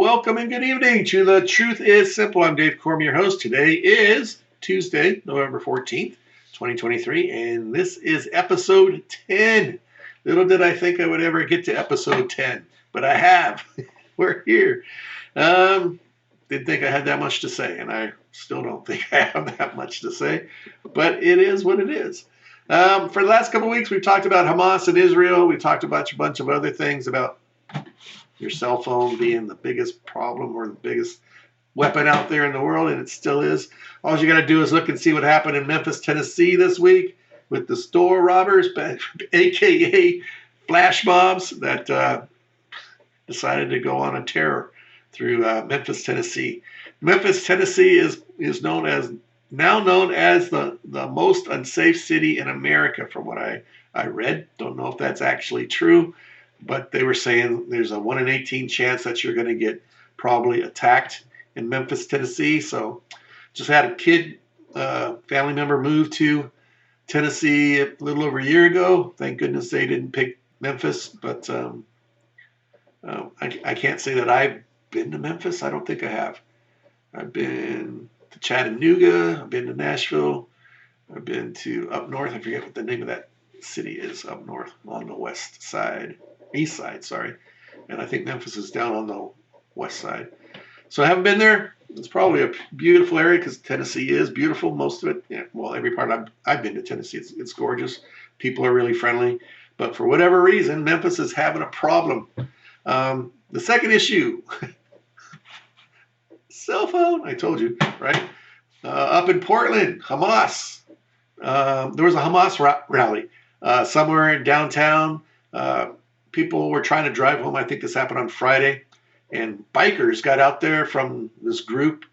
welcome and good evening to The Truth is Simple. I'm Dave Corm, your host. Today is Tuesday, November 14th, 2023, and this is episode 10. Little did I think I would ever get to episode 10, but I have. We're here. Didn't think I had that much to say, and I still don't think I have that much to say, but it is what it is. For the last couple of weeks, we've talked about Hamas and Israel. We talked about a bunch of other things about your cell phone being the biggest problem or the biggest weapon out there in the world, and it still is. All you got to do is look and see what happened in Memphis, Tennessee this week with the store robbers, a.k.a. flash mobs that decided to go on a terror through Memphis, Tennessee. Memphis, Tennessee is now known as the most unsafe city in America, from what I read. Don't know if that's actually true, but they were saying there's a 1 in 18 chance that you're going to get probably attacked in Memphis, Tennessee. So just had a kid, family member move to Tennessee a little over a year ago. Thank goodness they didn't pick Memphis, but I can't say that I've been to Memphis. I don't think I have. I've been to Chattanooga. I've been to Nashville. I've been to up north. I forget what the name of that city is up north on the east side, sorry. And I think Memphis is down on the west side. So I haven't been there. It's probably a beautiful area because Tennessee is beautiful. Most of it, yeah, well, every part I've been to Tennessee, it's gorgeous. People are really friendly. But for whatever reason, Memphis is having a problem. The second issue, cell phone, I told you, right? Up in Portland, Hamas. There was a Hamas rally somewhere in downtown. People were trying to drive home. I think this happened on Friday. And bikers got out there from this group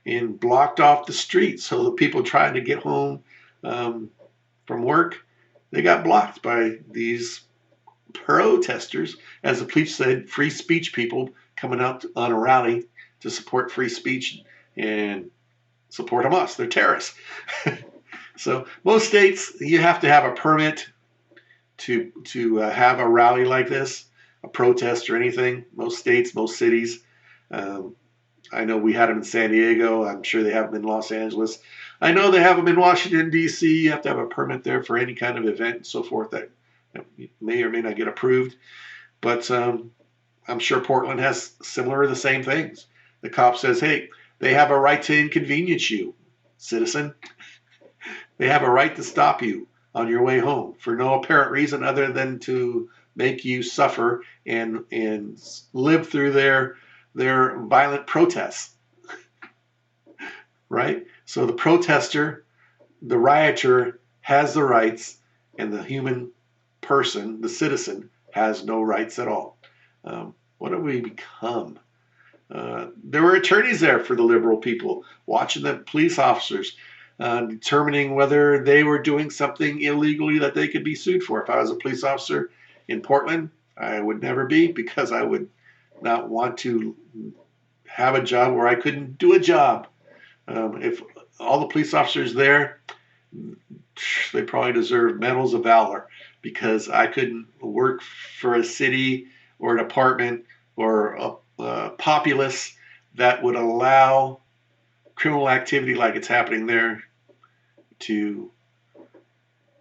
and blocked off the street. So the people trying to get home from work, they got blocked by these protesters. As the police said, free speech people coming out on a rally to support free speech and support Hamas. They're terrorists. So most states, you have to have a permit to have a rally like this, a protest or anything. Most states, most cities. I know we had them in San Diego. I'm sure they have them in Los Angeles. I know they have them in Washington, D.C. You have to have a permit there for any kind of event and so forth that may or may not get approved. But I'm sure Portland has the same things. The cop says, hey, they have a right to inconvenience you, citizen. They have a right to stop you on your way home for no apparent reason other than to make you suffer and live through their violent protests. Right? So the protester, the rioter, has the rights, and the human person, the citizen, has no rights at all. What have we become? There were attorneys there for the liberal people, watching the police officers, determining whether they were doing something illegally that they could be sued for. If I was a police officer in Portland, I would never be, because I would not want to have a job where I couldn't do a job. If all the police officers there, they probably deserve medals of valor, because I couldn't work for a city or a department or a populace that would allow criminal activity like it's happening there to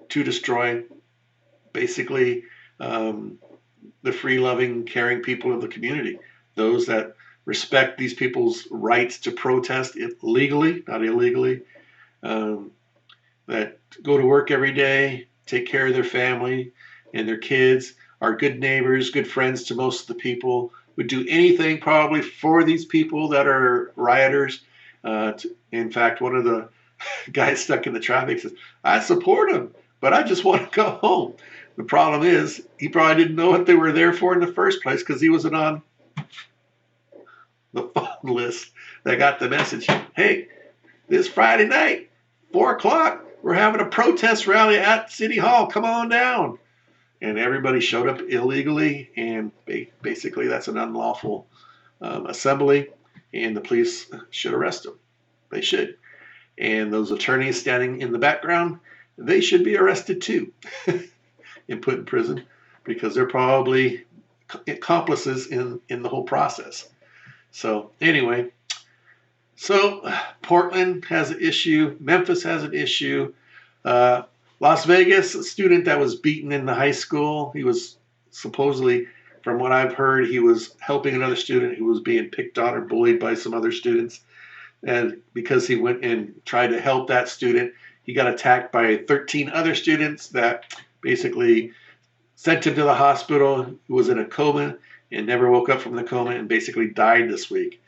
destroy basically the free-loving, caring people of the community, those that respect these people's rights to protest legally, not illegally, that go to work every day, take care of their family and their kids, are good neighbors, good friends to most of the people, would do anything probably for these people that are rioters. In fact, one of the guys stuck in the traffic says, I support them, but I just want to go home. The problem is he probably didn't know what they were there for in the first place, because he wasn't on the phone list that got the message. Hey, this Friday night, 4 o'clock, we're having a protest rally at City Hall. Come on down. And everybody showed up illegally, and basically that's an unlawful assembly, and the police should arrest them. They should. And those attorneys standing in the background, they should be arrested too and put in prison, because they're probably accomplices in the whole process. So anyway, so Portland has an issue. Memphis has an issue. Uh, Las Vegas, a student that was beaten in the high school. He was supposedly, from what I've heard, he was helping another student who was being picked on or bullied by some other students. And because he went and tried to help that student, he got attacked by 13 other students that basically sent him to the hospital. He was in a coma and never woke up from the coma and basically died this week.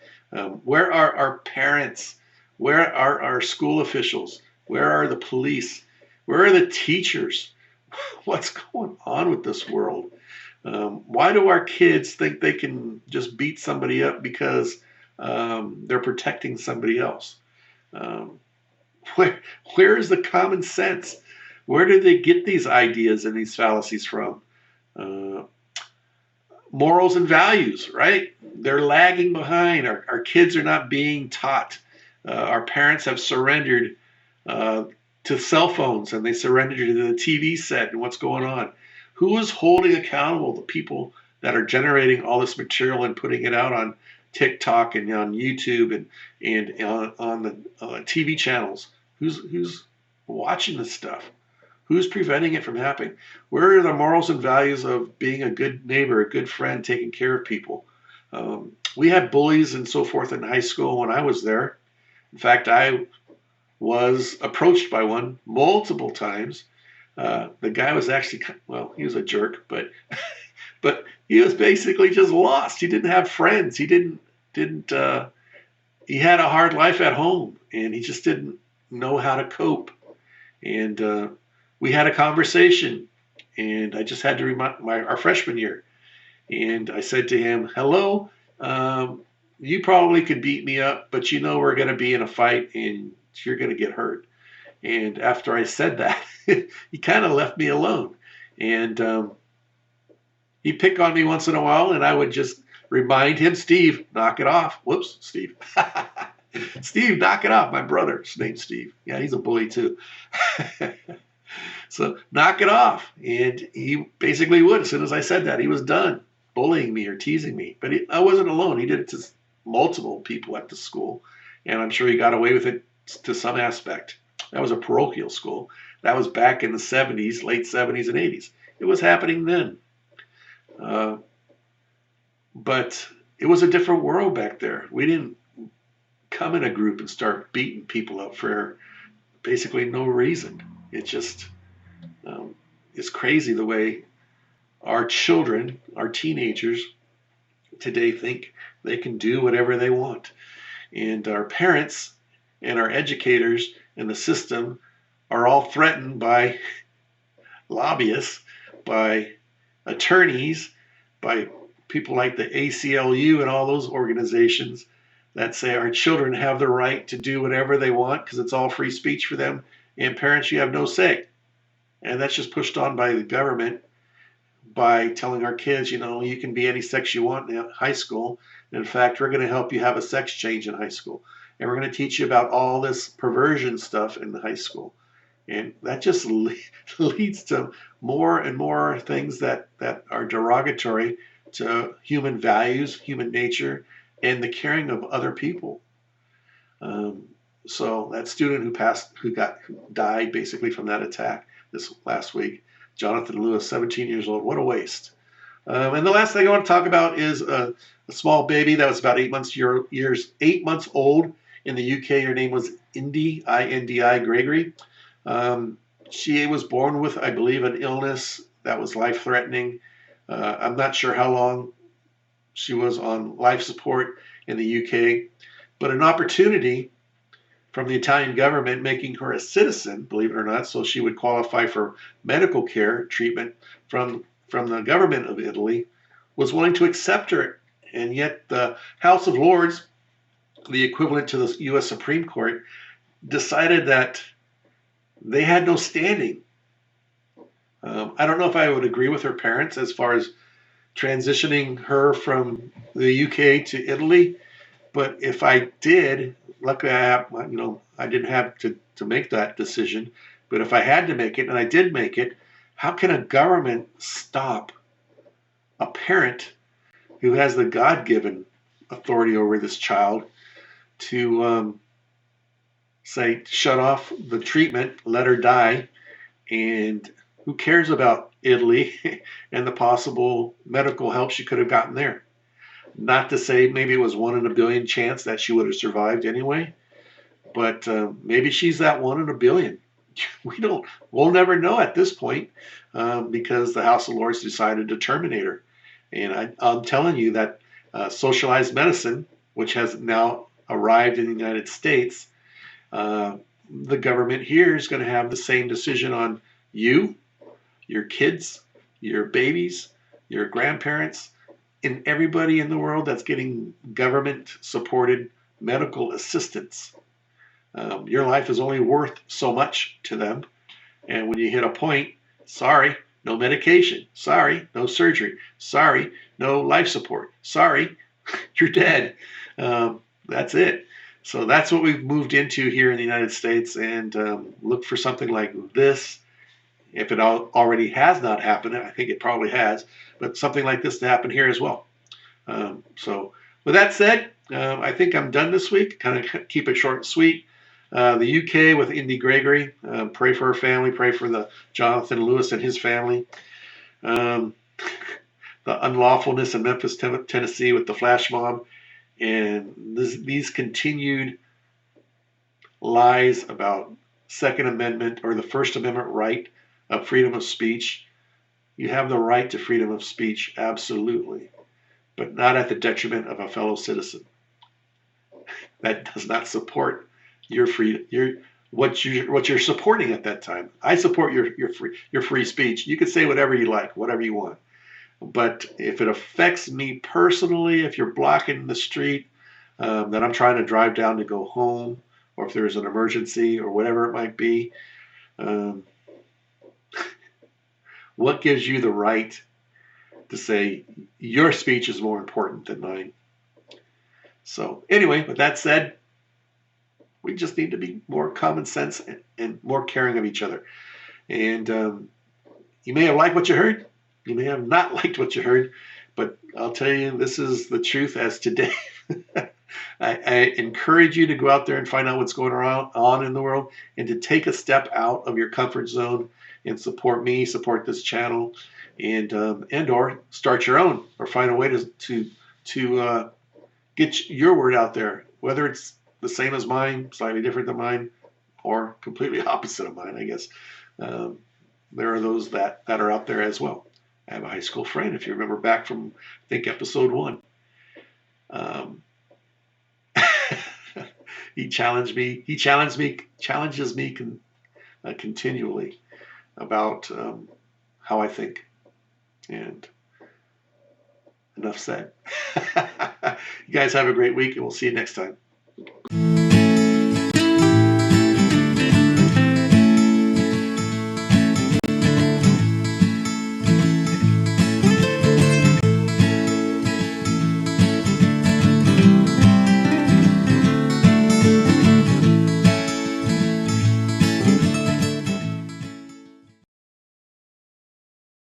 Where are our parents? Where are our school officials? Where are the police? Where are the teachers? What's going on with this world? Why do our kids think they can just beat somebody up because they're protecting somebody else? Um, where is the common sense? Where do they get these ideas and these fallacies from? Uh, Morals and values, right? They're lagging behind. Our kids are not being taught. Our parents have surrendered uh, to cell phones and they surrendered to the TV set and what's going on. Who is holding accountable the people that are generating all this material and putting it out on TikTok and on YouTube and on the TV channels? Who's watching this stuff? Who's preventing it from happening? Where are the morals and values of being a good neighbor, a good friend, taking care of people? We had bullies and so forth in high school when I was there. In fact, I was approached by one multiple times. The guy was actually, well, he was a jerk, but but he was basically just lost. He didn't have friends. He didn't. He had a hard life at home, and he just didn't know how to cope. And we had a conversation, and I just had to remind our freshman year, and I said to him, "Hello, you probably could beat me up, but you know we're going to be in a fight, and you're going to get hurt." And after I said that, he kind of left me alone, and he'd pick on me once in a while, and I would just remind him, "Steve, knock it off." Whoops, Steve. Steve, knock it off. My brother's name's Steve. Yeah, he's a bully too. So knock it off. And he basically would. As soon as I said that, he was done bullying me or teasing me. But I wasn't alone. He did it to multiple people at the school. And I'm sure he got away with it to some aspect. That was a parochial school. That was back in the 70s, late 70s and 80s. It was happening then. But it was a different world back there. We didn't come in a group and start beating people up for basically no reason. It just it's crazy the way our children, our teenagers today think they can do whatever they want. And our parents and our educators and the system are all threatened by lobbyists, by attorneys, by people like the ACLU and all those organizations that say our children have the right to do whatever they want because it's all free speech for them, and parents, you have no say. And that's just pushed on by the government by telling our kids, you know, you can be any sex you want in high school. And in fact, we're going to help you have a sex change in high school. And we're going to teach you about all this perversion stuff in the high school. And that just leads to more and more things that are derogatory to human values, human nature, and the caring of other people. So that student who died basically from that attack this last week, Jonathan Lewis, 17 years old. What a waste. And the last thing I want to talk about is a small baby that was about 8 months old in the UK. Her name was Indi, I-N-D-I, Gregory. She was born with, I believe, an illness that was life-threatening. I'm not sure how long she was on life support in the UK, but an opportunity from the Italian government making her a citizen, believe it or not, so she would qualify for medical care treatment from the government of Italy, was willing to accept her. And yet the House of Lords, the equivalent to the U.S. Supreme Court, decided that they had no standing. I don't know if I would agree with her parents as far as transitioning her from the UK to Italy, but if I did, luckily I didn't have to make that decision. But if I had to make it, and I did make it, how can a government stop a parent who has the God-given authority over this child to say, shut off the treatment, let her die, and who cares about Italy and the possible medical help she could have gotten there? Not to say maybe it was 1 in a billion chance that she would have survived anyway, but maybe she's that 1 in a billion. We'll never know at this point because the House of Lords decided to terminate her. And I'm telling you that socialized medicine, which has now arrived in the United States, the government here is going to have the same decision on you, your kids, your babies, your grandparents, and everybody in the world that's getting government-supported medical assistance. Your life is only worth so much to them. And when you hit a point, sorry, no medication. Sorry, no surgery. Sorry, no life support. Sorry, you're dead. That's it. So that's what we've moved into here in the United States, and look for something like this. If it already has not happened, I think it probably has, but something like this to happen here as well. So with that said, I think I'm done this week. Kind of keep it short and sweet. The UK with Indi Gregory. Pray for her family. Pray for the Jonathan Lewis and his family. The unlawfulness in Memphis, Tennessee with the flash mob. And these continued lies about Second Amendment or the First Amendment right of freedom of speech. You have the right to freedom of speech, absolutely, but not at the detriment of a fellow citizen. That does not support your freedom, what you're supporting at that time. I support your free speech. You can say whatever you like, whatever you want. But if it affects me personally, if you're blocking the street that I'm trying to drive down to go home, or if there's an emergency or whatever it might be, what gives you the right to say your speech is more important than mine? So anyway, with that said, we just need to be more common sense and more caring of each other. And you may have liked what you heard. You may have not liked what you heard, but I'll tell you, this is the truth as today. I encourage you to go out there and find out what's going on in the world, and to take a step out of your comfort zone and support me, support this channel, and or start your own, or find a way to get your word out there, whether it's the same as mine, slightly different than mine, or completely opposite of mine, I guess. There are those that are out there as well. I have a high school friend, if you remember back from, I think, episode 1. He challenges me continually about how I think. And enough said. You guys have a great week, and we'll see you next time.